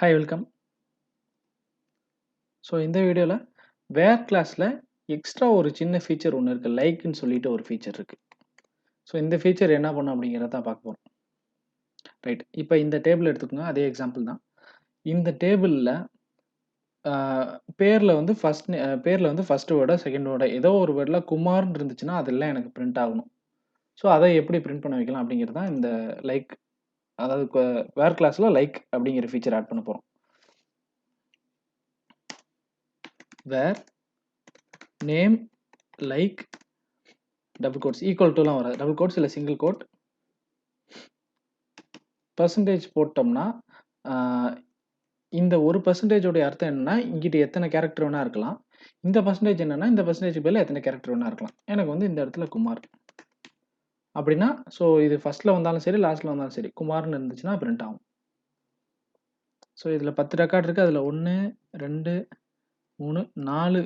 Hi, welcome. So இந்த வீடியோவில் வேர் கிளாஸில் எக்ஸ்ட்ரா ஒரு சின்ன ஃபீச்சர் ஒன்று இருக்குது, லைக்னு சொல்லிட்டு ஒரு ஃபீச்சர் இருக்குது. ஸோ இந்த ஃபீச்சர் என்ன பண்ணும் அப்படிங்கிறத தான் பார்க்க போகிறோம். ரைட், இப்போ இந்த டேபிள் எடுத்துக்கோங்க, அதே எக்ஸாம்பிள் தான். இந்த டேபிளில் பேரில் வந்து ஃபர்ஸ்ட் வேர்டோ செகண்ட் வேர்டோ ஏதோ ஒரு வேர்டில் குமார்னு இருந்துச்சுன்னா அதெல்லாம் எனக்கு பிரிண்ட் ஆகணும். ஸோ அதை எப்படி பிரிண்ட் பண்ண வைக்கலாம் அப்படிங்கிறது தான் இந்த லைக், அதாவது வேர் கிளாஸில் லைக் அப்படிங்கிற ஃபீச்சர் ஆட் பண்ண போகிறோம். Where name like double quotes equal டுலாம் வராது, டபுள் கோட்ஸ் இல்லை சிங்கிள் கோட் பர்சன்டேஜ் போட்டோம்னா இந்த ஒரு பர்சன்டேஜோடைய அர்த்தம் என்னன்னா இங்கிட்ட எத்தனை கேரக்டர் வேணா இருக்கலாம். இந்த பர்சன்டேஜ் என்னன்னா இந்த பர்சன்டேஜ் பேர்ல எத்தனை கேரக்டர் வேணா இருக்கலாம். எனக்கு வந்து இந்த இடத்துல குமார் அப்படின்னா, ஸோ இது ஃபர்ஸ்ட்ல வந்தாலும் சரி லாஸ்ட்ல வந்தாலும் சரி குமார்னு இருந்துச்சுன்னா பிரிண்ட் ஆகும். ஸோ இதில் 10 ரெக்கார்ட் இருக்குது, அதில் 1 2 3 4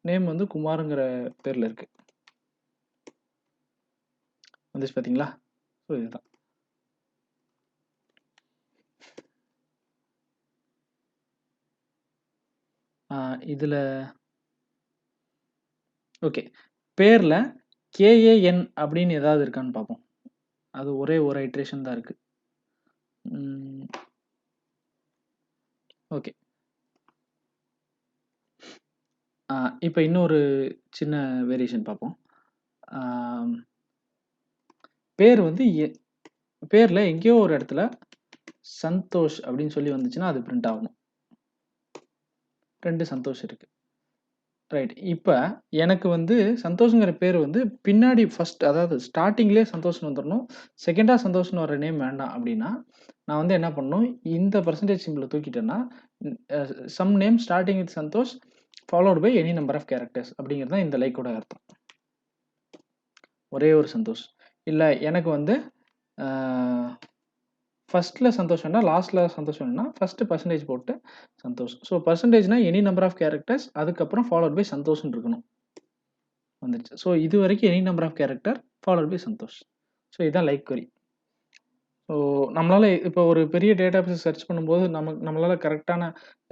நேம் வந்து குமாருங்கிற பேரில் இருக்கு. வந்துச்சு பார்த்தீங்களா? ஸோ இதுதான். இதில் ஓகே, பேரில் KAN அப்படின்னு ஏதாவது இருக்கான்னு பார்ப்போம். அது ஒரே ஒரு ஐட்ரேஷன் தான் இருக்கு. ஓகே, இப்போ இன்னொரு சின்ன வேரியேஷன் பார்ப்போம். பேர் வந்து பேரில் எங்கேயோ ஒரு இடத்துல சந்தோஷ் அப்படின்னு சொல்லி வந்துச்சுன்னா அது பிரிண்ட் ஆகணும். 2 சந்தோஷ் இருக்கு. ரைட், இப்போ எனக்கு வந்து சந்தோஷங்கிற பேர் வந்து பின்னாடி ஃபர்ஸ்ட், அதாவது ஸ்டார்டிங்லேயே சந்தோஷம் வந்துடணும், செகண்டாக சந்தோஷம்னு வர நேம் வேண்டாம். அப்படின்னா நான் வந்து என்ன பண்ணணும், இந்த பர்சன்டேஜ் சிம்பிளை தூக்கிட்டேன்னா some name starting with Santhosh followed by any number of characters அப்படிங்கிறது தான் இந்த லைக்கோட அர்த்தம். ஒரே ஒரு சந்தோஷ் இல்லை, எனக்கு வந்து ஃபர்ஸ்ட்டில் சந்தோஷம்னா லாஸ்ட்டில் சந்தோஷம்னா ஃபர்ஸ்ட் பர்சன்டேஜ் போட்டு சந்தோஷ். ஸோ பர்சன்டேஜ்னா எனி நம்பர் ஆஃப் கேரக்டர்ஸ், அதுக்கப்புறம் ஃபாலோட் பை சந்தோஷ்னு இருக்கணும். வந்துச்சு. ஸோ இது வரைக்கும் any number of character followed by Santhosh. So இதுதான் லைக் query. ஸோ நம்மளால் இப்போ ஒரு பெரிய டேட்டா பேஸ் சர்ச் பண்ணும்போது நம்மளால் கரெக்டான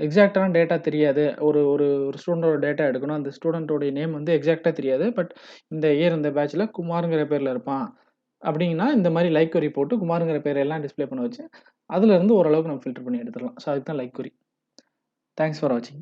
எக்ஸாக்டான டேட்டா தெரியாது. ஒரு ஒரு ஒரு ஸ்டூடெண்டோட டேட்டா எடுக்கணும், அந்த ஸ்டூடெண்ட்டோடைய நேம் வந்து எக்ஸாக்டாக தெரியாது, பட் இந்த இயர் இந்த பேட்சில் குமாருங்கிற பேரில் இருப்பான் அப்படின்னா இந்த மாதிரி லைக் query போட்டு குமாருங்கிற பேர் எல்லாம் டிஸ்பிளே பண்ண வச்சு அதுலேருந்து ஓரளவுக்கு நம்ம ஃபில்டர் பண்ணி எடுத்துடலாம். ஸோ அதுக்கு தான் லைக் query. தேங்க்ஸ் ஃபார் வாட்சிங்.